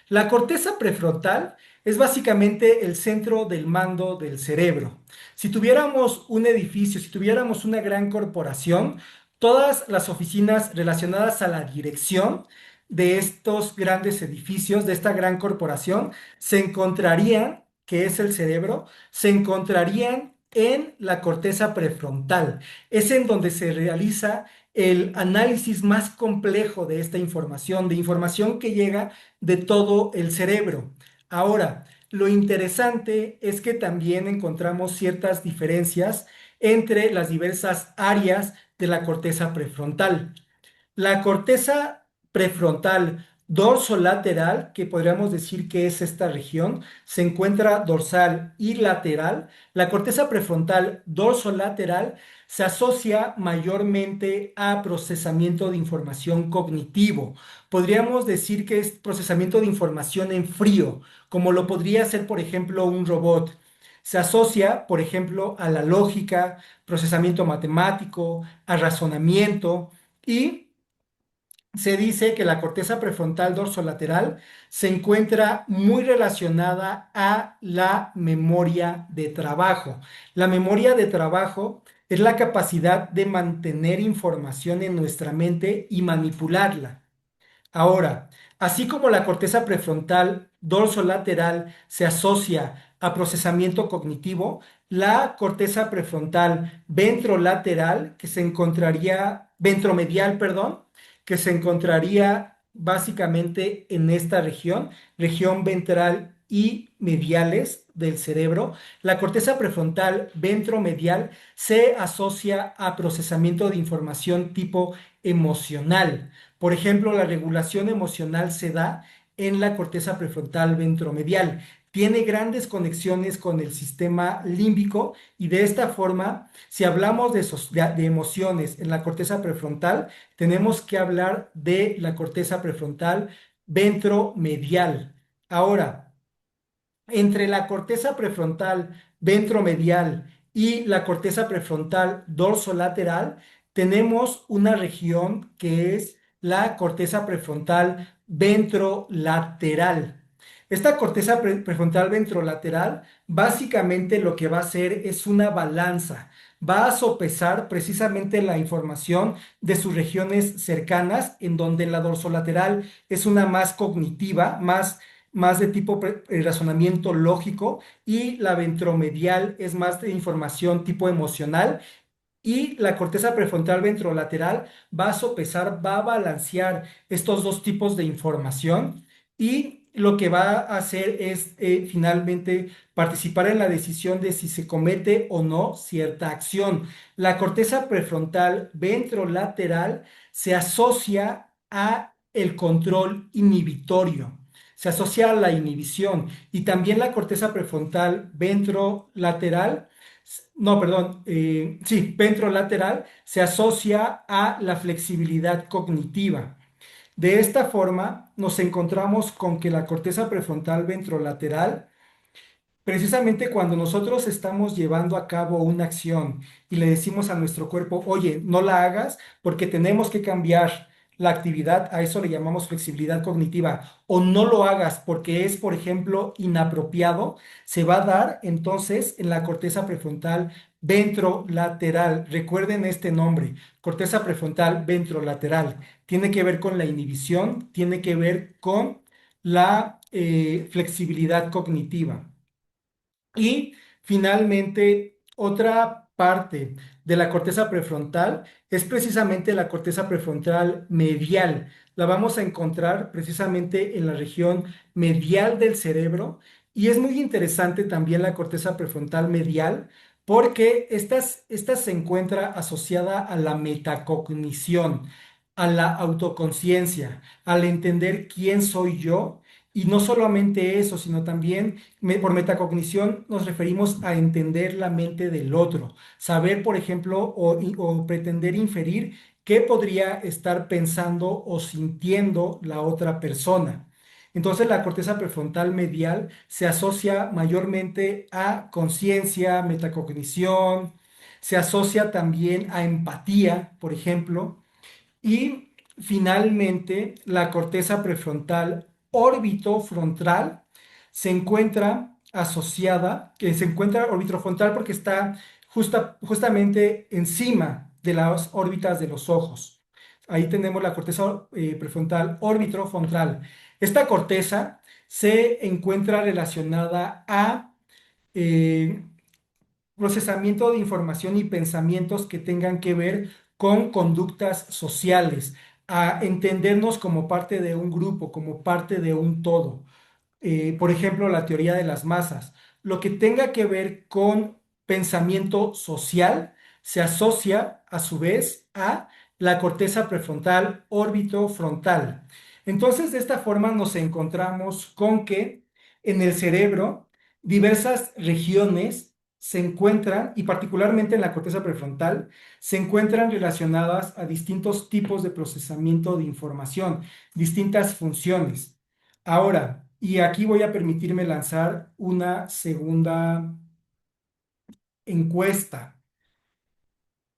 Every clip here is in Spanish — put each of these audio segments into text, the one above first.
La corteza prefrontal es básicamente el centro del mando del cerebro. Si tuviéramos un edificio, si tuviéramos una gran corporación, todas las oficinas relacionadas a la dirección de estos grandes edificios, de esta gran corporación, se encontrarían, que es el cerebro, se encontrarían en la corteza prefrontal. Es en donde se realiza el análisis más complejo de esta información, de información que llega de todo el cerebro. Ahora, lo interesante es que también encontramos ciertas diferencias entre las diversas áreas de la corteza prefrontal. La corteza prefrontal dorsolateral, que podríamos decir que es esta región, se encuentra dorsal y lateral. La corteza prefrontal dorsolateral se asocia mayormente a procesamiento de información cognitivo. Podríamos decir que es procesamiento de información en frío, como lo podría ser, por ejemplo, un robot. Se asocia, por ejemplo, a la lógica, procesamiento matemático, a razonamiento y se dice que la corteza prefrontal dorsolateral se encuentra muy relacionada a la memoria de trabajo. La memoria de trabajo es la capacidad de mantener información en nuestra mente y manipularla. Ahora, así como la corteza prefrontal dorsolateral se asocia a procesamiento cognitivo, la corteza prefrontal ventrolateral, que se encontraría, ventromedial, perdón, que se encontraría básicamente en esta región, región ventral y mediales del cerebro, la corteza prefrontal ventromedial se asocia a procesamiento de información tipo emocional. Por ejemplo, la regulación emocional se da en la corteza prefrontal ventromedial. Tiene grandes conexiones con el sistema límbico y de esta forma, si hablamos de emociones en la corteza prefrontal, tenemos que hablar de la corteza prefrontal ventromedial. Ahora, entre la corteza prefrontal ventromedial y la corteza prefrontal dorsolateral, tenemos una región que es la corteza prefrontal ventrolateral. Esta corteza prefrontal ventrolateral básicamente lo que va a hacer es una balanza. Va a sopesar precisamente la información de sus regiones cercanas, en donde la dorsolateral es una más cognitiva, más de tipo razonamiento lógico y la ventromedial es más de información tipo emocional y la corteza prefrontal ventrolateral va a sopesar, va a balancear estos dos tipos de información y lo que va a hacer es finalmente participar en la decisión de si se comete o no cierta acción. La corteza prefrontal ventrolateral se asocia a el control inhibitorio. Se asocia a la inhibición y también la corteza prefrontal ventrolateral, no, perdón, sí, ventrolateral se asocia a la flexibilidad cognitiva. De esta forma, nos encontramos con que la corteza prefrontal ventrolateral, precisamente cuando nosotros estamos llevando a cabo una acción y le decimos a nuestro cuerpo, oye, no la hagas porque tenemos que cambiar la actividad, a eso le llamamos flexibilidad cognitiva, o no lo hagas porque es, por ejemplo, inapropiado, se va a dar entonces en la corteza prefrontal ventrolateral. Recuerden este nombre, corteza prefrontal ventrolateral. Tiene que ver con la inhibición, tiene que ver con la flexibilidad cognitiva. Y finalmente, otra parte de la corteza prefrontal es precisamente la corteza prefrontal medial. La vamos a encontrar precisamente en la región medial del cerebro y es muy interesante también la corteza prefrontal medial porque esta se encuentra asociada a la metacognición, a la autoconciencia, al entender quién soy yo. Y no solamente eso, sino también por metacognición nos referimos a entender la mente del otro, saber, por ejemplo, o pretender inferir qué podría estar pensando o sintiendo la otra persona. Entonces la corteza prefrontal medial se asocia mayormente a conciencia, metacognición, se asocia también a empatía, por ejemplo, y finalmente la corteza prefrontal orbitofrontal se encuentra asociada, que se encuentra orbitofrontal porque está justamente encima de las órbitas de los ojos. Ahí tenemos la corteza prefrontal orbitofrontal. Esta corteza se encuentra relacionada a eh, procesamiento de información y pensamientos que tengan que ver con conductas sociales, a entendernos como parte de un grupo, como parte de un todo. Por ejemplo, la teoría de las masas. Lo que tenga que ver con pensamiento social se asocia a su vez a la corteza prefrontal orbitofrontal. Entonces, de esta forma nos encontramos con que en el cerebro diversas regiones se encuentran, y particularmente en la corteza prefrontal, se encuentran relacionadas a distintos tipos de procesamiento de información, distintas funciones. Ahora, y aquí voy a permitirme lanzar una segunda encuesta.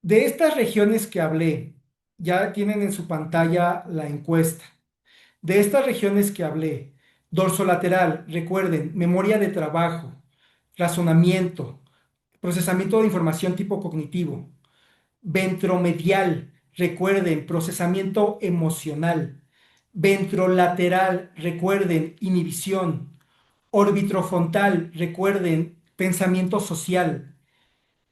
De estas regiones que hablé, ya tienen en su pantalla la encuesta. De estas regiones que hablé, dorsolateral, recuerden, memoria de trabajo, razonamiento, procesamiento de información tipo cognitivo. Ventromedial, recuerden, procesamiento emocional. Ventrolateral, recuerden, inhibición. Orbitrofrontal, recuerden, pensamiento social.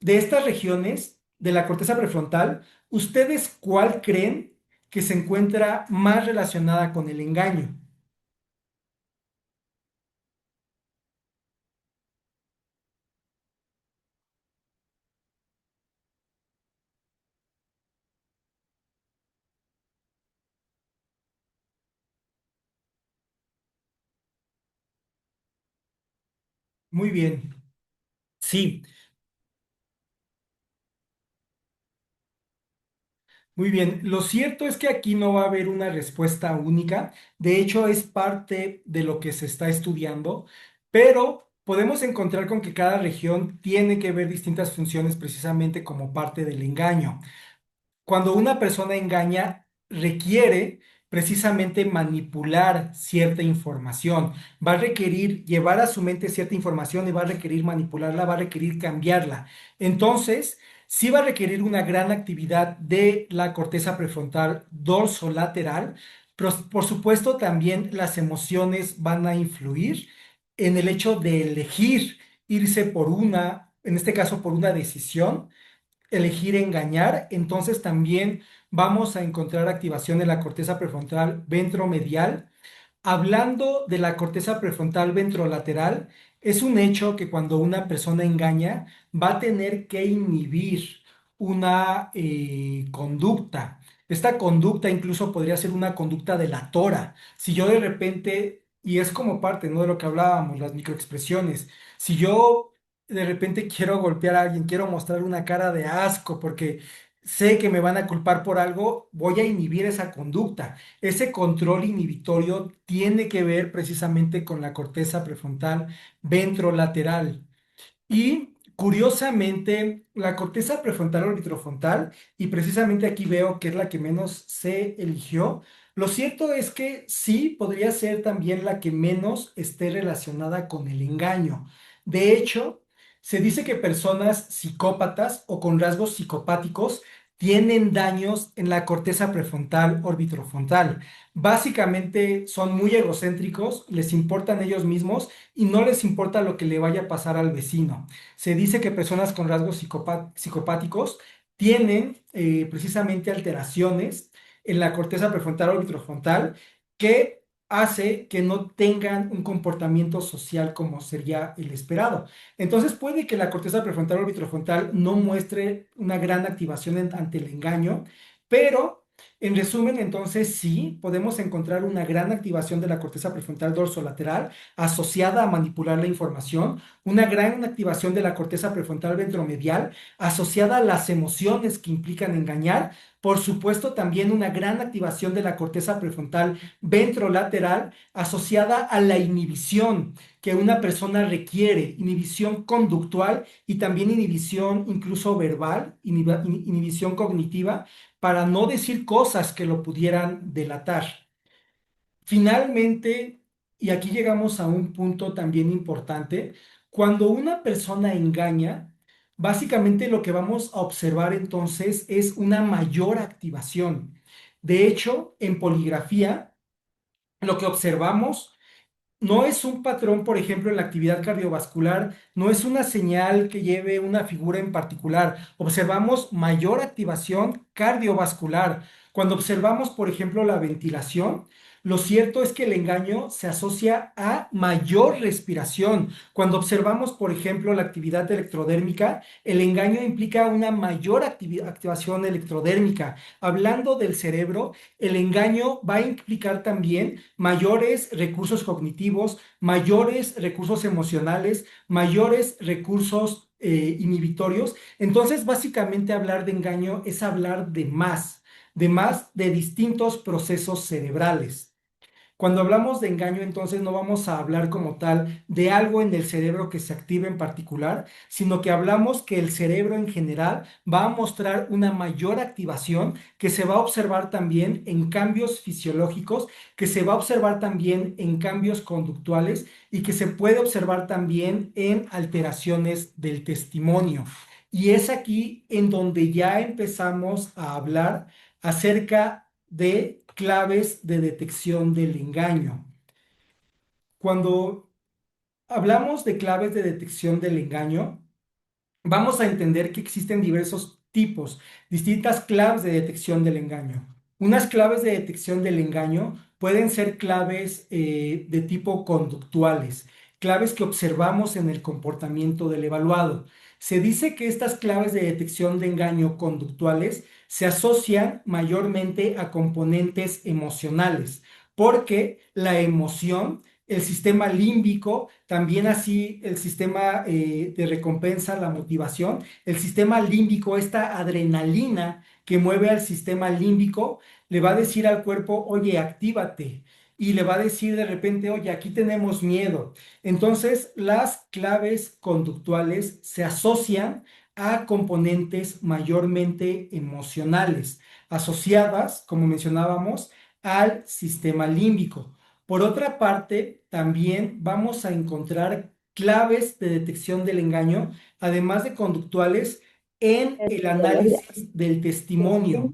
De estas regiones de la corteza prefrontal, ¿ustedes cuál creen que se encuentra más relacionada con el engaño? Muy bien. Sí, muy bien. Lo cierto es que aquí no va a haber una respuesta única. De hecho, es parte de lo que se está estudiando, pero podemos encontrar con que cada región tiene que ver distintas funciones precisamente como parte del engaño. Cuando una persona engaña, requiere precisamente manipular cierta información. Va a requerir llevar a su mente cierta información y va a requerir manipularla, va a requerir cambiarla. Entonces, sí va a requerir una gran actividad de la corteza prefrontal dorsolateral. Pero, por supuesto, también las emociones van a influir en el hecho de elegir irse por una, en este caso, por una decisión, elegir engañar, entonces también vamos a encontrar activación de la corteza prefrontal ventromedial. Hablando de la corteza prefrontal ventrolateral, es un hecho que cuando una persona engaña va a tener que inhibir una conducta. Esta conducta incluso podría ser una conducta delatora. Si yo de repente, y es como parte, ¿no?, de lo que hablábamos, las microexpresiones, si yo de repente quiero golpear a alguien, quiero mostrar una cara de asco porque sé que me van a culpar por algo, voy a inhibir esa conducta. Ese control inhibitorio tiene que ver precisamente con la corteza prefrontal ventrolateral. Y curiosamente, la corteza prefrontal orbitrofrontal, y precisamente aquí veo que es la que menos se eligió, lo cierto es que sí podría ser también la que menos esté relacionada con el engaño. De hecho, se dice que personas psicópatas o con rasgos psicopáticos tienen daños en la corteza prefrontal orbitrofrontal. Básicamente son muy egocéntricos, les importan ellos mismos y no les importa lo que le vaya a pasar al vecino. Se dice que personas con rasgos psicopáticos tienen precisamente alteraciones en la corteza prefrontal o vitrofrontal que hace que no tengan un comportamiento social como sería el esperado. Entonces puede que la corteza prefrontal o vitrofrontal no muestre una gran activación ante el engaño, pero en resumen, entonces sí, podemos encontrar una gran activación de la corteza prefrontal dorsolateral asociada a manipular la información, una gran activación de la corteza prefrontal ventromedial asociada a las emociones que implican engañar, por supuesto también una gran activación de la corteza prefrontal ventrolateral asociada a la inhibición que una persona requiere, inhibición conductual y también inhibición incluso verbal, inhibición cognitiva, para no decir cosas que lo pudieran delatar. Finalmente, y aquí llegamos a un punto también importante. Cuando una persona engaña, básicamente lo que vamos a observar entonces es una mayor activación. De hecho, en poligrafía, lo que observamos no es un patrón, por ejemplo, en la actividad cardiovascular, no es una señal que lleve una figura en particular. Observamos mayor activación cardiovascular. Cuando observamos, por ejemplo, la ventilación, lo cierto es que el engaño se asocia a mayor respiración. Cuando observamos, por ejemplo, la actividad electrodérmica, el engaño implica una mayor activación electrodérmica. Hablando del cerebro, el engaño va a implicar también mayores recursos cognitivos, mayores recursos emocionales, mayores recursos inhibitorios. Entonces, básicamente hablar de engaño es hablar de más de distintos procesos cerebrales. Cuando hablamos de engaño, entonces no vamos a hablar como tal de algo en el cerebro que se active en particular, sino que hablamos que el cerebro en general va a mostrar una mayor activación que se va a observar también en cambios fisiológicos, que se va a observar también en cambios conductuales y que se puede observar también en alteraciones del testimonio. Y es aquí en donde ya empezamos a hablar acerca de claves de detección del engaño. Cuando hablamos de claves de detección del engaño, vamos a entender que existen diversos tipos, distintas claves de detección del engaño. Unas claves de detección del engaño pueden ser claves de tipo conductuales, claves que observamos en el comportamiento del evaluado. Se dice que estas claves de detección de engaño conductuales se asocian mayormente a componentes emocionales, porque la emoción, el sistema límbico, también así el sistema de recompensa, la motivación, el sistema límbico, esta adrenalina que mueve al sistema límbico, le va a decir al cuerpo, oye, actívate. Y le va a decir de repente, oye, aquí tenemos miedo. Entonces, las claves conductuales se asocian a componentes mayormente emocionales, asociadas, como mencionábamos, al sistema límbico. Por otra parte, también vamos a encontrar claves de detección del engaño, además de conductuales, en el análisis del testimonio.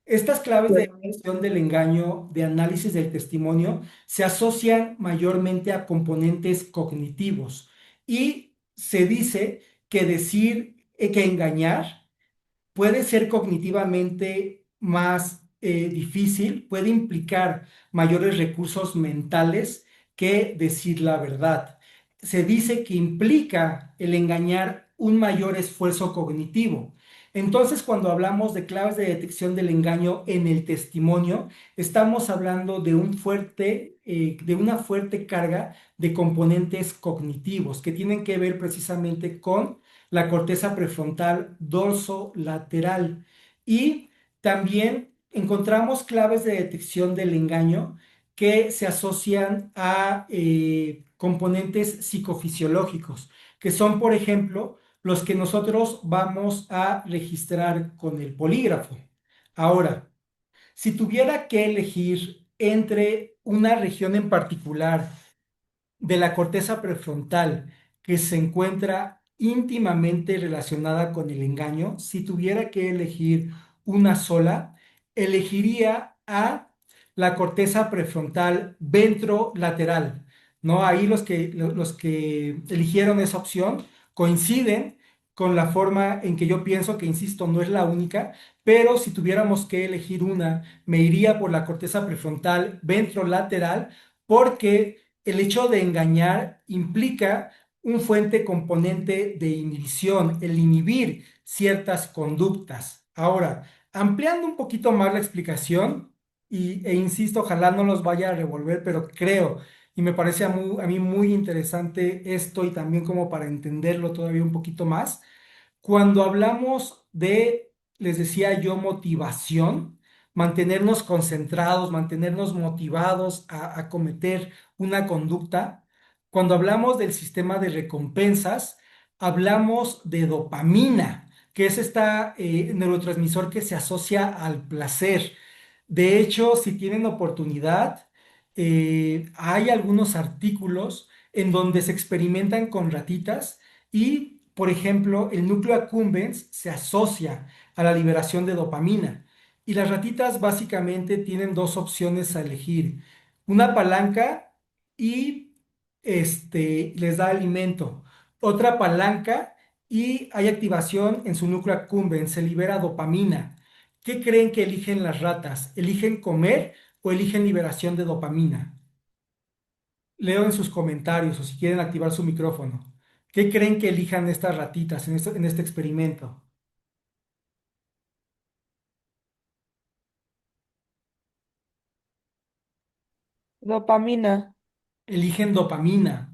Estas claves de detección del engaño, de análisis del testimonio, se asocian mayormente a componentes cognitivos y se dice que decir que engañar puede ser cognitivamente más difícil, puede implicar mayores recursos mentales que decir la verdad. Se dice que implica el engañar un mayor esfuerzo cognitivo. Entonces, cuando hablamos de claves de detección del engaño en el testimonio, estamos hablando de una fuerte carga de componentes cognitivos que tienen que ver precisamente con la corteza prefrontal dorso-lateral. Y también encontramos claves de detección del engaño que se asocian a componentes psicofisiológicos, que son, por ejemplo, los que nosotros vamos a registrar con el polígrafo. Ahora, si tuviera que elegir entre una región en particular de la corteza prefrontal que se encuentra íntimamente relacionada con el engaño, si tuviera que elegir una sola, elegiría a la corteza prefrontal ventrolateral. ¿No? Ahí los que eligieron esa opción coinciden con la forma en que yo pienso, que insisto, no es la única, pero si tuviéramos que elegir una, me iría por la corteza prefrontal ventrolateral porque el hecho de engañar implica un fuente componente de inhibición, el inhibir ciertas conductas. Ahora, ampliando un poquito más la explicación, e insisto, ojalá no los vaya a revolver, pero creo y me parece a mí muy interesante esto y también como para entenderlo todavía un poquito más. Cuando hablamos de, les decía yo, motivación, mantenernos concentrados, mantenernos motivados a cometer una conducta, cuando hablamos del sistema de recompensas, hablamos de dopamina, que es este neurotransmisor que se asocia al placer. De hecho, si tienen oportunidad, hay algunos artículos en donde se experimentan con ratitas y, por ejemplo, el núcleo accumbens se asocia a la liberación de dopamina. Y las ratitas básicamente tienen dos opciones a elegir: una palanca y les da alimento; otra palanca y hay activación en su núcleo accumbens, se libera dopamina. ¿Qué creen que eligen las ratas? ¿Eligen comer o eligen liberación de dopamina? Leo en sus comentarios o si quieren activar su micrófono. ¿Qué creen que elijan estas ratitas en este experimento? Dopamina. Eligen dopamina.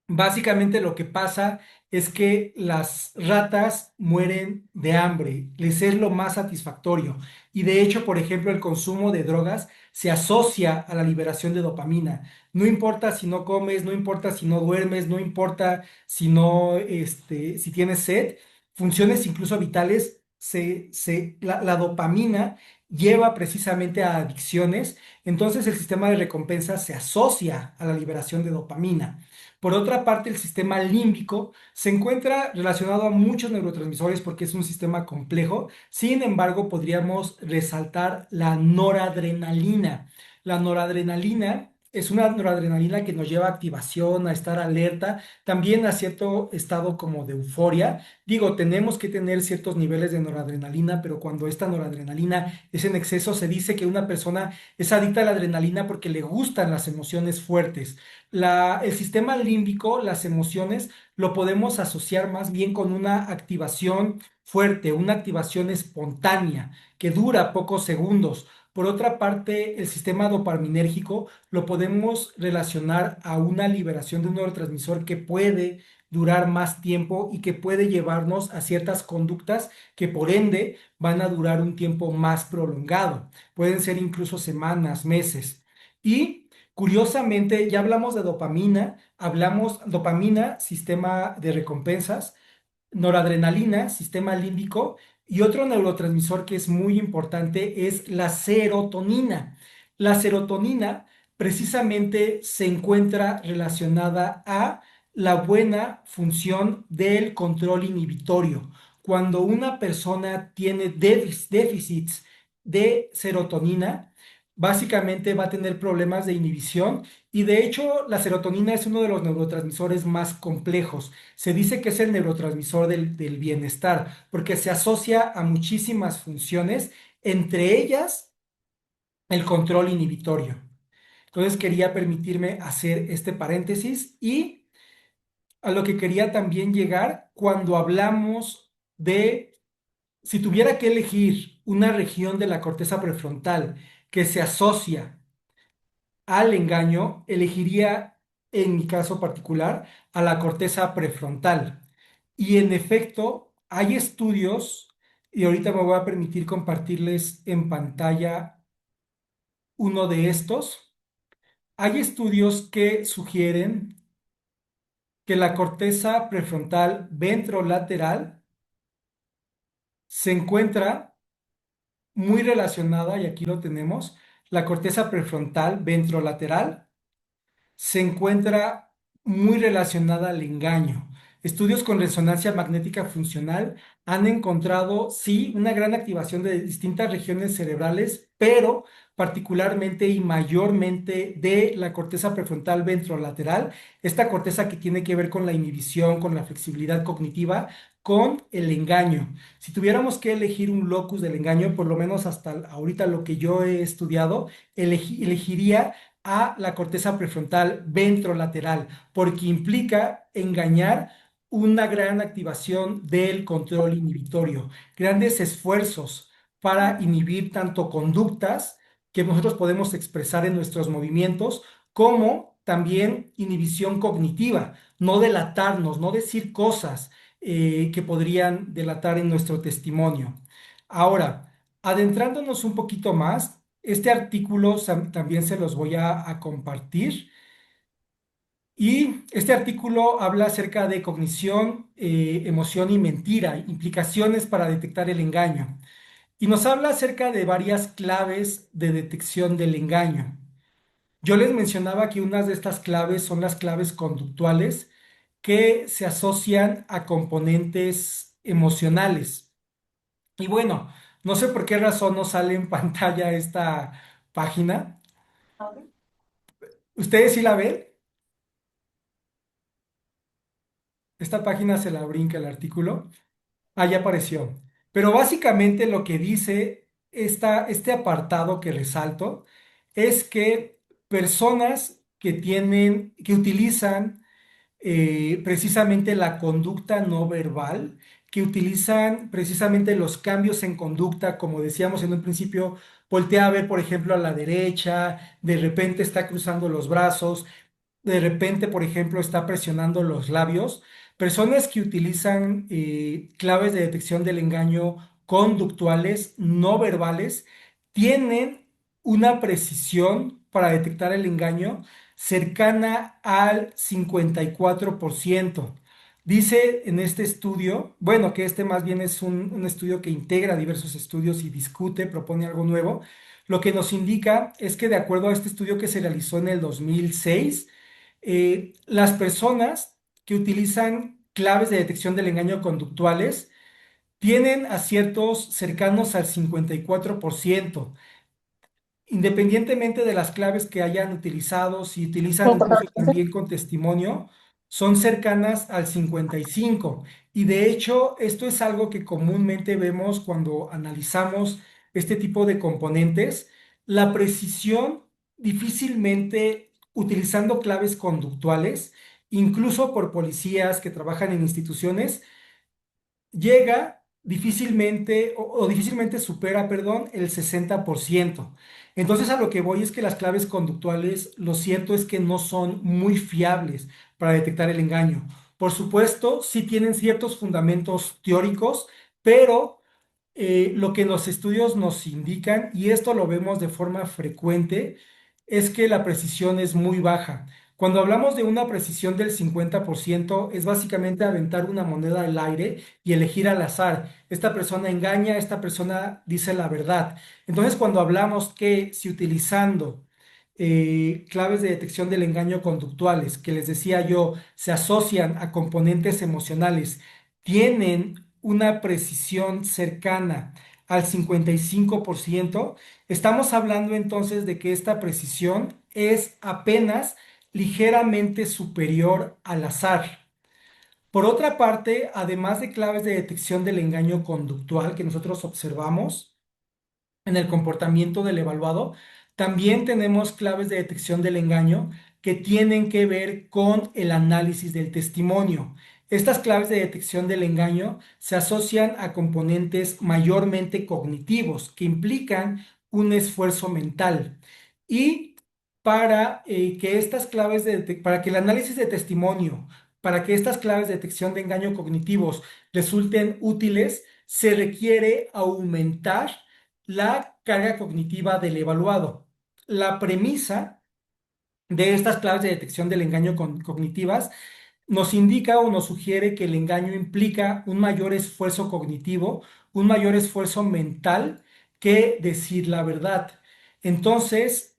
Básicamente lo que pasa es que las ratas mueren de hambre, les es lo más satisfactorio. Y de hecho, por ejemplo, el consumo de drogas se asocia a la liberación de dopamina. No importa si no comes, no importa si no duermes, no importa si no, si tienes sed, funciones incluso vitales, la dopamina lleva precisamente a adicciones. Entonces el sistema de recompensa se asocia a la liberación de dopamina. Por otra parte, el sistema límbico se encuentra relacionado a muchos neurotransmisores porque es un sistema complejo. Sin embargo, podríamos resaltar la noradrenalina. La noradrenalina es una noradrenalina que nos lleva a activación, a estar alerta, también a cierto estado como de euforia. Digo, tenemos que tener ciertos niveles de noradrenalina, pero cuando esta noradrenalina es en exceso, se dice que una persona es adicta a la adrenalina porque le gustan las emociones fuertes. El sistema límbico, las emociones, lo podemos asociar más bien con una activación fuerte, una activación espontánea que dura pocos segundos. Por otra parte, el sistema dopaminérgico lo podemos relacionar a una liberación de un neurotransmisor que puede durar más tiempo y que puede llevarnos a ciertas conductas que por ende van a durar un tiempo más prolongado. Pueden ser incluso semanas, meses. Y curiosamente, ya hablamos de dopamina, hablamos dopamina, sistema de recompensas; noradrenalina, sistema límbico; y otro neurotransmisor que es muy importante es la serotonina. La serotonina precisamente se encuentra relacionada a la buena función del control inhibitorio. Cuando una persona tiene déficits de serotonina, básicamente va a tener problemas de inhibición y de hecho la serotonina es uno de los neurotransmisores más complejos. Se dice que es el neurotransmisor del bienestar porque se asocia a muchísimas funciones, entre ellas el control inhibitorio. Entonces quería permitirme hacer este paréntesis y a lo que quería también llegar cuando hablamos de si tuviera que elegir una región de la corteza prefrontal que se asocia al engaño, elegiría en mi caso particular a la corteza prefrontal. Y en efecto, hay estudios, y ahorita me voy a permitir compartirles en pantalla uno de estos. Hay estudios que sugieren que la corteza prefrontal ventrolateral se encuentra muy relacionada, y aquí lo tenemos, la corteza prefrontal ventrolateral se encuentra muy relacionada al engaño. Estudios con resonancia magnética funcional han encontrado, sí, una gran activación de distintas regiones cerebrales, pero particularmente y mayormente de la corteza prefrontal ventrolateral, esta corteza que tiene que ver con la inhibición, con la flexibilidad cognitiva, con el engaño. Si tuviéramos que elegir un locus del engaño, por lo menos hasta ahorita lo que yo he estudiado, elegiría a la corteza prefrontal ventrolateral, porque implica engañar una gran activación del control inhibitorio, grandes esfuerzos para inhibir tanto conductas que nosotros podemos expresar en nuestros movimientos, como también inhibición cognitiva, no delatarnos, no decir cosas que podrían delatar en nuestro testimonio. Ahora, adentrándonos un poquito más, este artículo también se los voy a compartir. Y este artículo habla acerca de cognición, emoción y mentira, implicaciones para detectar el engaño. Y nos habla acerca de varias claves de detección del engaño. Yo les mencionaba que unas de estas claves son las claves conductuales que se asocian a componentes emocionales. Y bueno, no sé por qué razón no sale en pantalla esta página. ¿Ustedes sí la ven? Esta página se la brinca el artículo. Ah, ya apareció. Pero básicamente lo que dice este apartado que resalto es que personas que utilizan precisamente la conducta no verbal, que utilizan precisamente los cambios en conducta, como decíamos en un principio, voltea a ver, por ejemplo, a la derecha, de repente está cruzando los brazos, de repente, por ejemplo, está presionando los labios. Personas que utilizan claves de detección del engaño conductuales, no verbales, tienen una precisión para detectar el engaño cercana al 54%. Dice en este estudio, bueno, que este más bien es un estudio que integra diversos estudios y discute, propone algo nuevo. Lo que nos indica es que de acuerdo a este estudio que se realizó en el 2006, las personas que utilizan claves de detección del engaño conductuales tienen aciertos cercanos al 54%. Independientemente de las claves que hayan utilizado, si utilizan incluso también con testimonio, son cercanas al 55. Y de hecho, esto es algo que comúnmente vemos cuando analizamos este tipo de componentes. La precisión difícilmente utilizando claves conductuales, incluso por policías que trabajan en instituciones, llega difícilmente o difícilmente supera, perdón, el 60%. Entonces a lo que voy es que las claves conductuales, lo cierto es que no son muy fiables para detectar el engaño. Por supuesto, sí tienen ciertos fundamentos teóricos, pero lo que los estudios nos indican, y esto lo vemos de forma frecuente, es que la precisión es muy baja. Cuando hablamos de una precisión del 50%, es básicamente aventar una moneda al aire y elegir al azar. Esta persona engaña, esta persona dice la verdad. Entonces, cuando hablamos que si utilizando claves de detección del engaño conductuales, que les decía yo, se asocian a componentes emocionales, tienen una precisión cercana al 55%, estamos hablando entonces de que esta precisión es apenas ligeramente superior al azar. Por otra parte, además de claves de detección del engaño conductual que nosotros observamos, en el comportamiento del evaluado, también tenemos claves de detección del engaño que tienen que ver con el análisis del testimonio. Estas claves de detección del engaño se asocian a componentes mayormente cognitivos que implican un esfuerzo mental. Y que estas para que el análisis de testimonio, para que estas claves de detección de engaño cognitivos resulten útiles, se requiere aumentar la carga cognitiva del evaluado. La premisa de estas claves de detección del engaño cognitivas nos indica o nos sugiere que el engaño implica un mayor esfuerzo cognitivo, un mayor esfuerzo mental que decir la verdad. Entonces,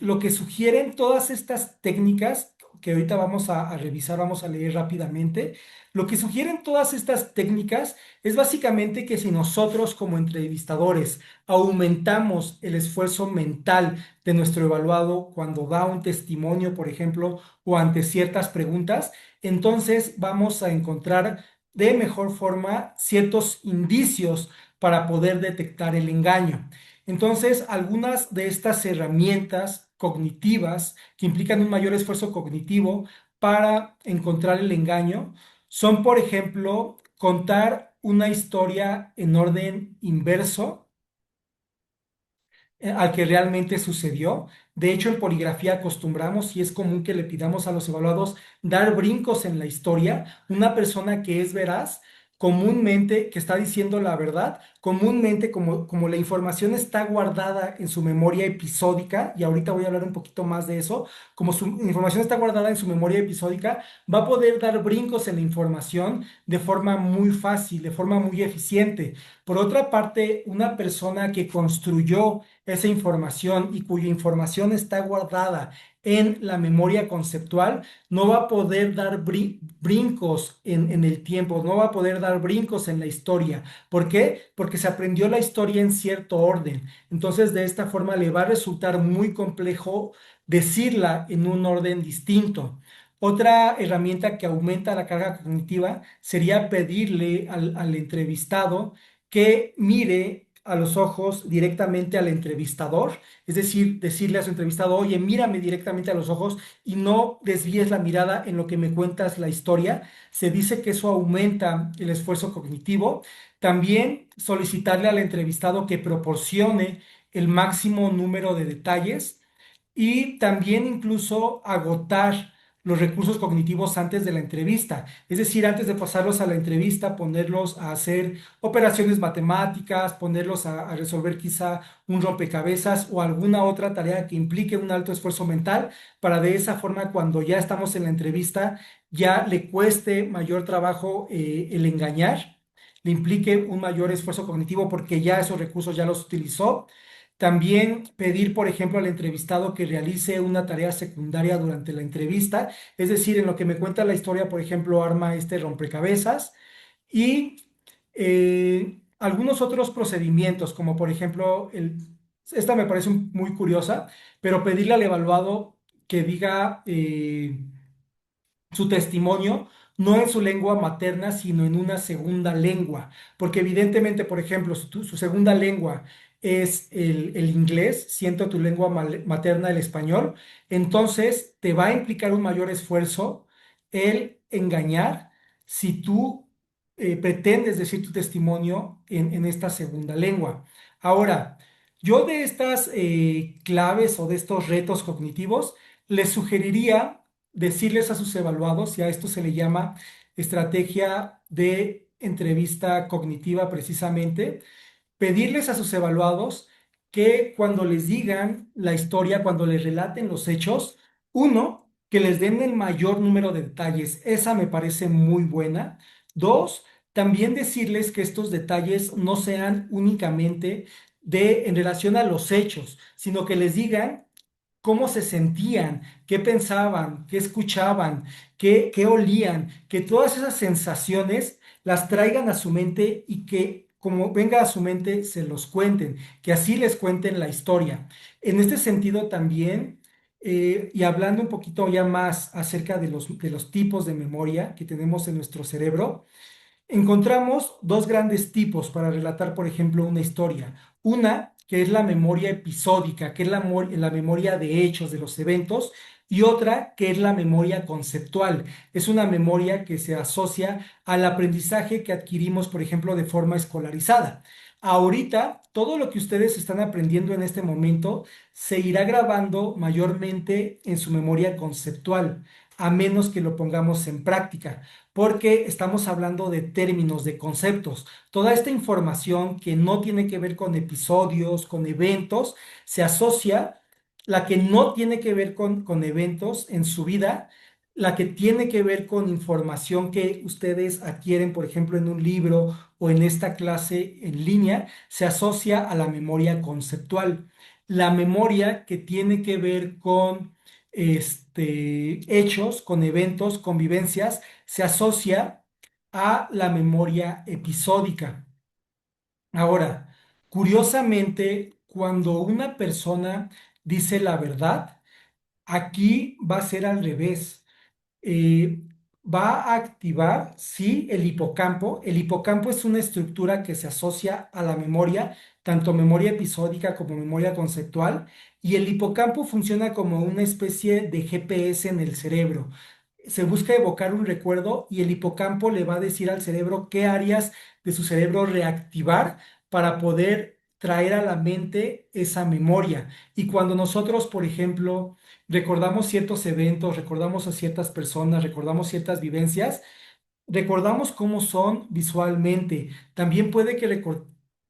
lo que sugieren todas estas técnicas, que ahorita vamos a revisar, vamos a leer rápidamente, lo que sugieren todas estas técnicas es básicamente que si nosotros como entrevistadores aumentamos el esfuerzo mental de nuestro evaluado cuando da un testimonio, por ejemplo, o ante ciertas preguntas, entonces vamos a encontrar de mejor forma ciertos indicios para poder detectar el engaño. Entonces, algunas de estas herramientas cognitivas que implican un mayor esfuerzo cognitivo para encontrar el engaño son, por ejemplo, contar una historia en orden inverso al que realmente sucedió. De hecho, en poligrafía acostumbramos y es común que le pidamos a los evaluados dar brincos en la historia. Una persona que es veraz comúnmente, que está diciendo la verdad, comúnmente como la información está guardada en su memoria episódica, y ahorita voy a hablar un poquito más de eso, como su información está guardada en su memoria episódica, va a poder dar brincos en la información de forma muy fácil, de forma muy eficiente. Por otra parte, una persona que construyó esa información y cuya información está guardada en la memoria conceptual, no va a poder dar brincos en el tiempo, no va a poder dar brincos en la historia. ¿Por qué? Porque se aprendió la historia en cierto orden. Entonces, de esta forma le va a resultar muy complejo decirla en un orden distinto. Otra herramienta que aumenta la carga cognitiva sería pedirle al entrevistado que mire a los ojos directamente al entrevistador, es decir, decirle a su entrevistado, oye, mírame directamente a los ojos y no desvíes la mirada en lo que me cuentas la historia. Se dice que eso aumenta el esfuerzo cognitivo. También solicitarle al entrevistado que proporcione el máximo número de detalles y también incluso agotar los recursos cognitivos antes de la entrevista. Es decir, antes de pasarlos a la entrevista, ponerlos a hacer operaciones matemáticas, ponerlos a resolver quizá un rompecabezas o alguna otra tarea que implique un alto esfuerzo mental, para de esa forma, cuando ya estamos en la entrevista, ya le cueste mayor trabajo el engañar, le implique un mayor esfuerzo cognitivo porque ya esos recursos ya los utilizó. También pedir, por ejemplo, al entrevistado que realice una tarea secundaria durante la entrevista, es decir, en lo que me cuenta la historia, por ejemplo, arma este rompecabezas y algunos otros procedimientos, como por ejemplo, esta me parece muy curiosa, pero pedirle al evaluado que diga su testimonio no en su lengua materna, sino en una segunda lengua, porque evidentemente, por ejemplo, si su segunda lengua es el inglés, siendo tu lengua materna el español, entonces te va a implicar un mayor esfuerzo el engañar si tú pretendes decir tu testimonio en esta segunda lengua. Ahora, yo de estas claves o de estos retos cognitivos, les sugeriría decirles a sus evaluados, y a esto se le llama estrategia de entrevista cognitiva precisamente, pedirles a sus evaluados que cuando les digan la historia, cuando les relaten los hechos, uno, que les den el mayor número de detalles. Esa me parece muy buena. Dos, también decirles que estos detalles no sean únicamente en relación a los hechos, sino que les digan cómo se sentían, qué pensaban, qué escuchaban, qué olían, que todas esas sensaciones las traigan a su mente y que como venga a su mente se los cuenten, que así les cuenten la historia. En este sentido también, y hablando un poquito ya más acerca de los tipos de memoria que tenemos en nuestro cerebro, encontramos dos grandes tipos para relatar, por ejemplo, una historia. Una, que es la memoria episódica, que es la memoria de hechos, de los eventos, y otra, que es la memoria conceptual. Es una memoria que se asocia al aprendizaje que adquirimos, por ejemplo, de forma escolarizada. Ahorita, todo lo que ustedes están aprendiendo en este momento se irá grabando mayormente en su memoria conceptual, a menos que lo pongamos en práctica, porque estamos hablando de términos, de conceptos. Toda esta información que no tiene que ver con episodios, con eventos, se asocia, la que no tiene que ver con eventos en su vida, la que tiene que ver con información que ustedes adquieren, por ejemplo, en un libro o en esta clase en línea, se asocia a la memoria conceptual. La memoria que tiene que ver con hechos, con eventos, con vivencias, se asocia a la memoria episódica. Ahora, curiosamente, cuando una persona dice la verdad, aquí va a ser al revés. eh, Va a activar, sí, el hipocampo. El hipocampo es una estructura que se asocia a la memoria, tanto memoria episódica como memoria conceptual, y el hipocampo funciona como una especie de GPS en el cerebro. Se busca evocar un recuerdo y el hipocampo le va a decir al cerebro qué áreas de su cerebro reactivar para poder traer a la mente esa memoria. Y cuando nosotros, por ejemplo, recordamos ciertos eventos, recordamos a ciertas personas, recordamos ciertas vivencias, recordamos cómo son visualmente. También puede que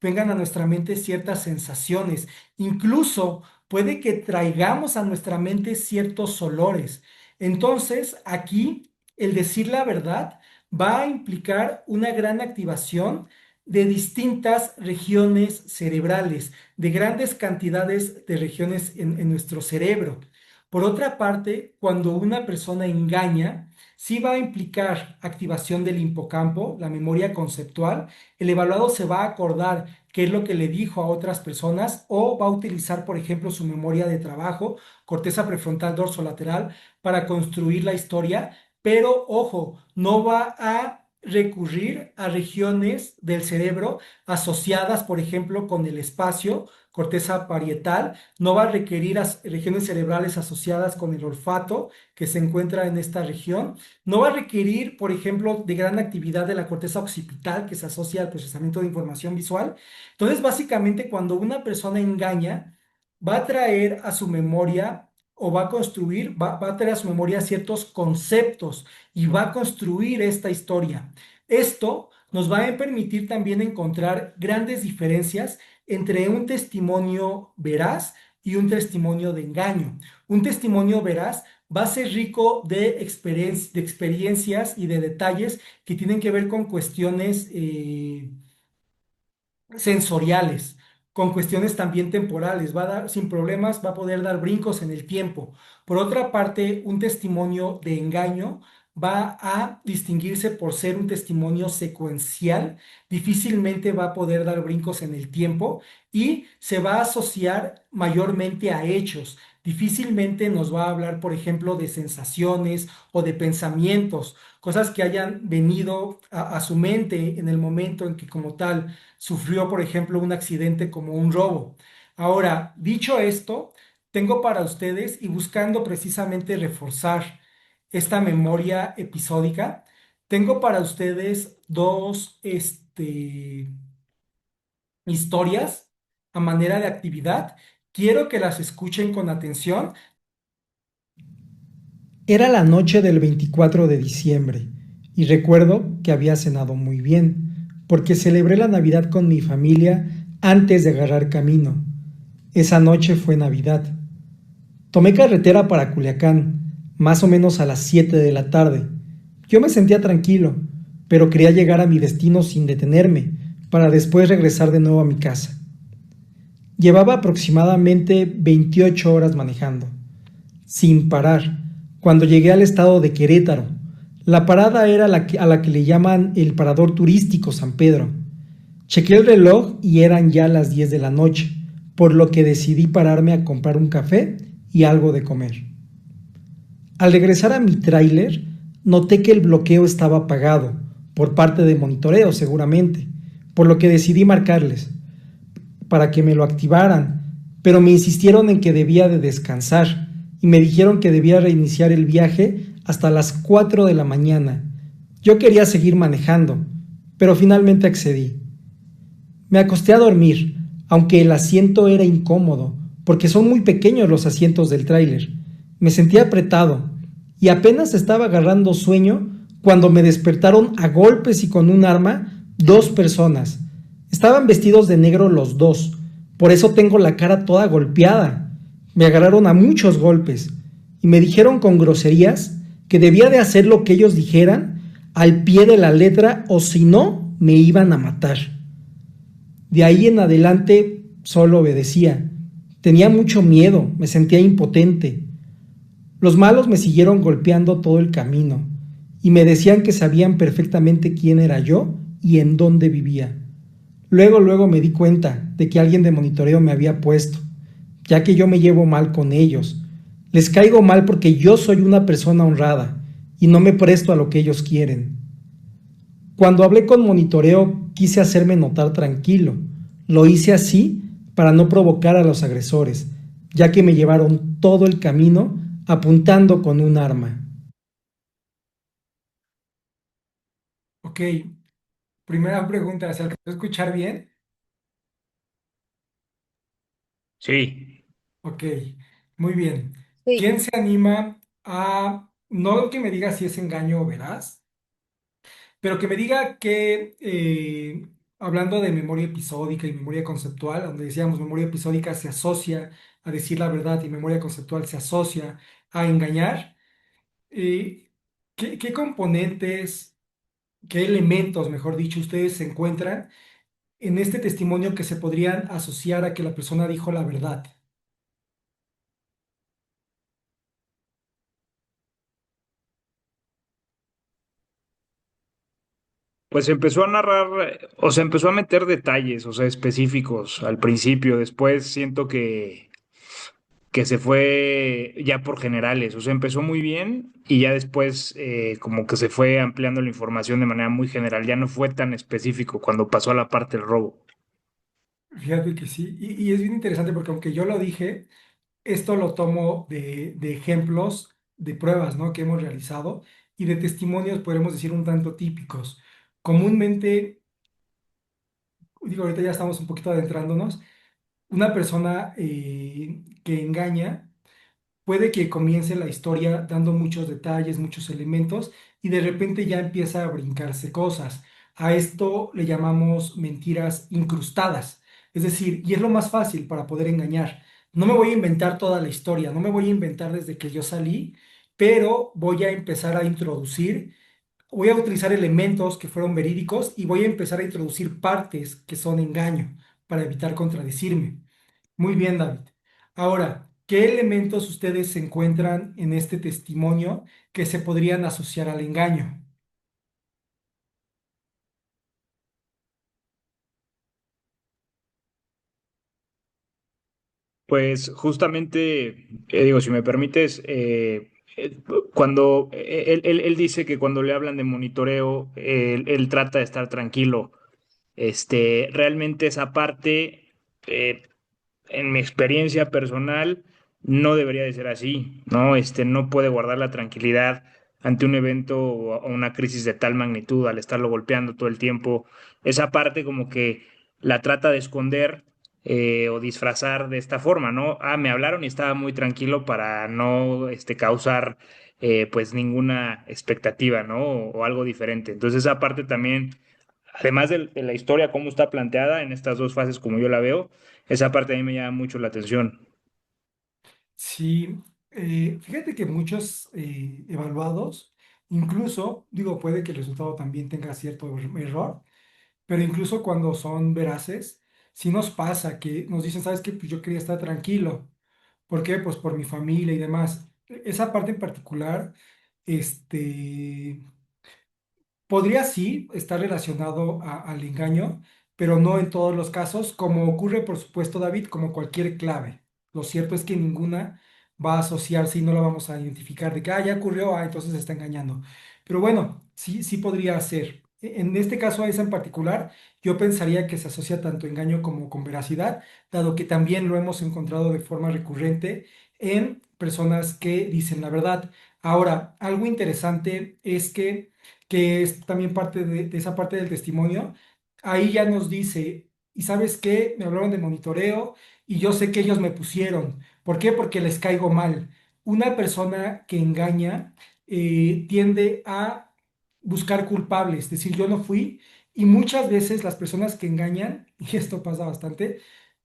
vengan a nuestra mente ciertas sensaciones. Incluso puede que traigamos a nuestra mente ciertos olores. Entonces, aquí el decir la verdad va a implicar una gran activación de distintas regiones cerebrales, de grandes cantidades de regiones en nuestro cerebro. Por otra parte, cuando una persona engaña, sí va a implicar activación del hipocampo, la memoria conceptual. El evaluado se va a acordar qué es lo que le dijo a otras personas o va a utilizar, por ejemplo, su memoria de trabajo, corteza prefrontal dorsolateral, para construir la historia, pero ojo, no va a recurrir a regiones del cerebro asociadas, por ejemplo, con el espacio, corteza parietal, no va a requerir regiones cerebrales asociadas con el olfato que se encuentra en esta región, no va a requerir, por ejemplo, de gran actividad de la corteza occipital que se asocia al procesamiento de información visual. Entonces, básicamente, cuando una persona engaña, va a traer a su memoria o va a construir, va a traer a su memoria ciertos conceptos y va a construir esta historia. Esto nos va a permitir también encontrar grandes diferencias entre un testimonio veraz y un testimonio de engaño. Un testimonio veraz va a ser rico de experiencias y de detalles que tienen que ver con cuestiones sensoriales, con cuestiones también temporales, va a dar sin problemas, va a poder dar brincos en el tiempo. Por otra parte, un testimonio de engaño va a distinguirse por ser un testimonio secuencial, difícilmente va a poder dar brincos en el tiempo y se va a asociar mayormente a hechos. Difícilmente nos va a hablar, por ejemplo, de sensaciones o de pensamientos, cosas que hayan venido a su mente en el momento en que como tal sufrió, por ejemplo, un accidente como un robo. Ahora, dicho esto, tengo para ustedes y buscando precisamente reforzar esta memoria episódica, tengo para ustedes dos historias a manera de actividad. Quiero que las escuchen con atención. Era la noche del 24 de diciembre y recuerdo que había cenado muy bien, porque celebré la Navidad con mi familia antes de agarrar camino. Esa noche fue Navidad. Tomé carretera para Culiacán, más o menos a las 7 de la tarde. Yo me sentía tranquilo, pero quería llegar a mi destino sin detenerme, para después regresar de nuevo a mi casa. Llevaba aproximadamente 28 horas manejando sin parar, cuando llegué al estado de Querétaro. La parada era a la que le llaman el Parador Turístico San Pedro. Chequé el reloj y eran ya las 10 de la noche, por lo que decidí pararme a comprar un café y algo de comer. Al regresar a mi tráiler, noté que el bloqueo estaba apagado, por parte de monitoreo seguramente, por lo que decidí marcarles para que me lo activaran, pero me insistieron en que debía de descansar y me dijeron que debía reiniciar el viaje hasta las 4 de la mañana. Yo quería seguir manejando, pero finalmente accedí. Me acosté a dormir, aunque el asiento era incómodo, porque son muy pequeños los asientos del tráiler. Me sentía apretado y apenas estaba agarrando sueño cuando me despertaron a golpes y con un arma dos personas. Estaban vestidos de negro los dos, por eso tengo la cara toda golpeada. Me agarraron a muchos golpes y me dijeron con groserías que debía de hacer lo que ellos dijeran al pie de la letra o si no me iban a matar. De ahí en adelante solo obedecía. Tenía mucho miedo, me sentía impotente. Los malos me siguieron golpeando todo el camino y me decían que sabían perfectamente quién era yo y en dónde vivía. Luego me di cuenta de que alguien de monitoreo me había puesto, ya que yo me llevo mal con ellos. Les caigo mal porque yo soy una persona honrada y no me presto a lo que ellos quieren. Cuando hablé con monitoreo quise hacerme notar tranquilo. Lo hice así para no provocar a los agresores, ya que me llevaron todo el camino apuntando con un arma. Ok, primera pregunta, ¿se alcanzó a escuchar bien? Sí, Ok, muy bien. Sí, ¿Quién se anima a, no que me diga si es engaño o verás, pero que me diga que, hablando de memoria episódica y memoria conceptual, donde decíamos memoria episódica se asocia a decir la verdad y memoria conceptual se asocia a engañar, eh, qué componentes, qué elementos, mejor dicho, ustedes se encuentran en este testimonio que se podrían asociar a que la persona dijo la verdad? Pues empezó a narrar, o sea, empezó a meter detalles, o sea, específicos al principio. Después siento que se fue ya por generales, o sea, empezó muy bien y ya después como que se fue ampliando la información de manera muy general, ya no fue tan específico cuando pasó a la parte del robo. Fíjate que sí, y es bien interesante porque aunque yo lo dije, esto lo tomo de ejemplos, de pruebas, ¿no? que hemos realizado y de testimonios, podemos decir, un tanto típicos. Comúnmente, digo, ahorita ya estamos un poquito adentrándonos, una persona que engaña puede que comience la historia dando muchos detalles, muchos elementos y de repente ya empieza a brincarse cosas. A esto le llamamos mentiras incrustadas. Es decir, y es lo más fácil para poder engañar. No me voy a inventar toda la historia, no me voy a inventar desde que yo salí, pero voy a empezar a introducir, voy a utilizar elementos que fueron verídicos y voy a empezar a introducir partes que son engaño para evitar contradecirme. Muy bien, David. Ahora, ¿qué elementos ustedes encuentran en este testimonio que se podrían asociar al engaño? Pues justamente, digo, si me permites, cuando él dice que cuando le hablan de monitoreo, él trata de estar tranquilo. Realmente esa parte, en mi experiencia personal, no debería de ser así, ¿no? No puede guardar la tranquilidad ante un evento o una crisis de tal magnitud al estarlo golpeando todo el tiempo. Esa parte como que la trata de esconder o disfrazar de esta forma, ¿no? Ah, me hablaron y estaba muy tranquilo para no causar pues ninguna expectativa, ¿no? O algo diferente. Entonces esa parte también, además de la historia, cómo está planteada en estas dos fases como yo la veo, esa parte a mí me llama mucho la atención. Sí, fíjate que muchos evaluados, incluso, digo, puede que el resultado también tenga cierto error, pero incluso cuando son veraces, sí nos pasa que nos dicen, ¿sabes qué? Pues yo quería estar tranquilo. ¿Por qué? Pues por mi familia y demás. Esa parte en particular, este, podría sí estar relacionado al engaño, pero no en todos los casos, como ocurre, por supuesto, David, como cualquier clave. Lo cierto es que ninguna va a asociarse y no la vamos a identificar de que, ya ocurrió, entonces se está engañando. Pero bueno, sí, sí podría ser. En este caso, a esa en particular, yo pensaría que se asocia tanto engaño como con veracidad, dado que también lo hemos encontrado de forma recurrente en personas que dicen la verdad. Ahora, algo interesante es que es también parte de esa parte del testimonio, ahí ya nos dice, ¿y sabes qué? Me hablaron de monitoreo y yo sé que ellos me pusieron. ¿Por qué? Porque les caigo mal. Una persona que engaña tiende a buscar culpables, es decir, yo no fui, y muchas veces las personas que engañan, y esto pasa bastante,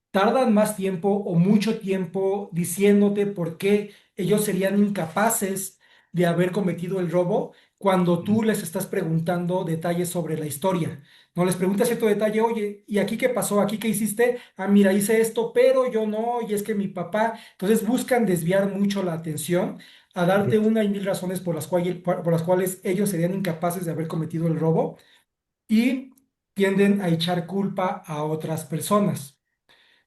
tardan más tiempo o mucho tiempo diciéndote por qué ellos serían incapaces de haber cometido el robo cuando tú les estás preguntando detalles sobre la historia. No les preguntas cierto detalle, oye, ¿y aquí qué pasó? ¿Aquí qué hiciste? Ah, mira, hice esto, pero yo no, y es que mi papá. Entonces buscan desviar mucho la atención a darte una y mil razones por las cuales ellos serían incapaces de haber cometido el robo y tienden a echar culpa a otras personas.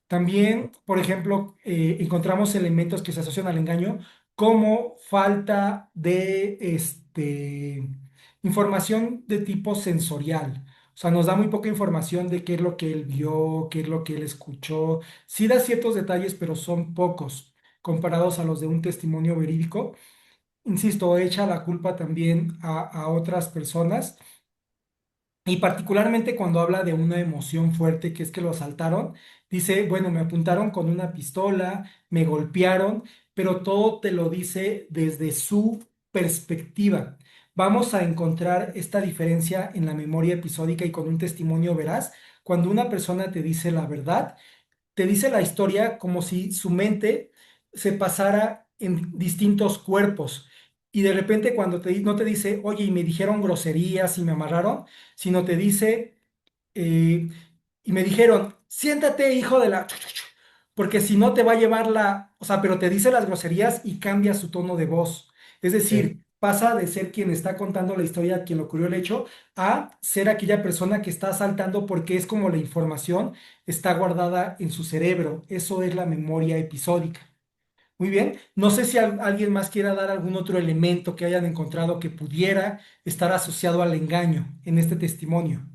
También, por ejemplo, encontramos elementos que se asocian al engaño como falta de información de tipo sensorial. O sea, nos da muy poca información de qué es lo que él vio, qué es lo que él escuchó. Sí da ciertos detalles, pero son pocos comparados a los de un testimonio verídico. Insisto, echa la culpa también a otras personas y particularmente cuando habla de una emoción fuerte, que es que lo asaltaron, dice, bueno, me apuntaron con una pistola, me golpearon, pero todo te lo dice desde su perspectiva. vamos a encontrar esta diferencia en la memoria episódica y con un testimonio veraz. Cuando una persona te dice la verdad, te dice la historia como si su mente se pasara en distintos cuerpos. Y de repente cuando no te dice, oye, y me dijeron groserías y me amarraron, sino te dice, eh, y me dijeron, siéntate, hijo de la... Porque si no te va a llevar la... O sea, pero te dice las groserías y cambia su tono de voz. Es Sí. decir, pasa de ser quien está contando la historia, quien le ocurrió el hecho, a ser aquella persona que está saltando porque es como la información está guardada en su cerebro. Eso es la memoria episódica. Muy bien. No sé si alguien más quiera dar algún otro elemento que hayan encontrado que pudiera estar asociado al engaño en este testimonio.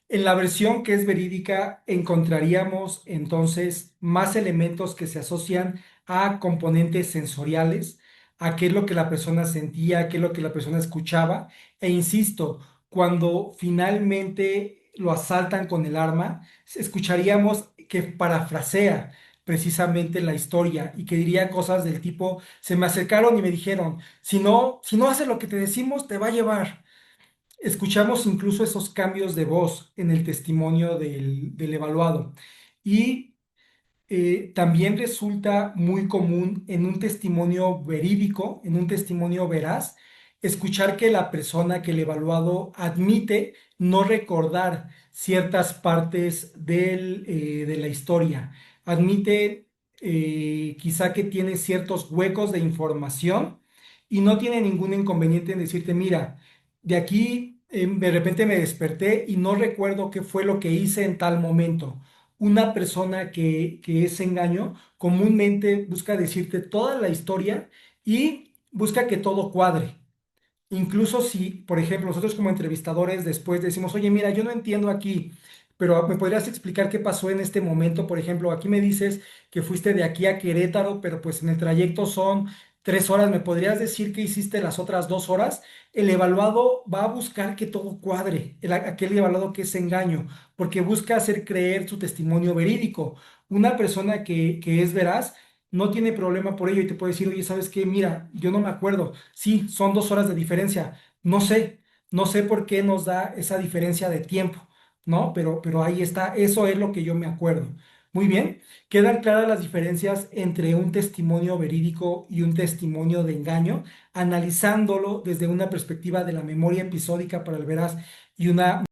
En la versión que es verídica encontraríamos entonces más elementos que se asocian a componentes sensoriales, a qué es lo que la persona sentía, qué es lo que la persona escuchaba. E insisto, cuando finalmente lo asaltan con el arma, escucharíamos que parafrasea precisamente la historia y que diría cosas del tipo, se me acercaron y me dijeron, si no haces lo que te decimos, te va a llevar. Escuchamos incluso esos cambios de voz en el testimonio del evaluado. Y también resulta muy común en un testimonio verídico, en un testimonio veraz, escuchar que la persona, que el evaluado admite no recordar ciertas partes de la historia, admite quizá que tiene ciertos huecos de información y no tiene ningún inconveniente en decirte, mira, de aquí de repente me desperté y no recuerdo qué fue lo que hice en tal momento. Una persona que es engaño comúnmente busca decirte toda la historia y busca que todo cuadre. Incluso si, por ejemplo, nosotros como entrevistadores después decimos, oye, mira, yo no entiendo aquí, pero ¿me podrías explicar qué pasó en este momento? Por ejemplo, aquí me dices que fuiste de aquí a Querétaro, pero pues en el trayecto son 3 horas. ¿Me podrías decir qué hiciste las otras 2 horas? El evaluado va a buscar que todo cuadre, aquel evaluado que es engaño, porque busca hacer creer su testimonio verídico. Una persona que es veraz no tiene problema por ello y te puede decir, oye, ¿sabes qué? Mira, yo no me acuerdo. Sí, son 2 horas de diferencia. No sé por qué nos da esa diferencia de tiempo, ¿no? Pero ahí está, eso es lo que yo me acuerdo. Muy bien, quedan claras las diferencias entre un testimonio verídico y un testimonio de engaño, analizándolo desde una perspectiva de la memoria episódica para el veraz y una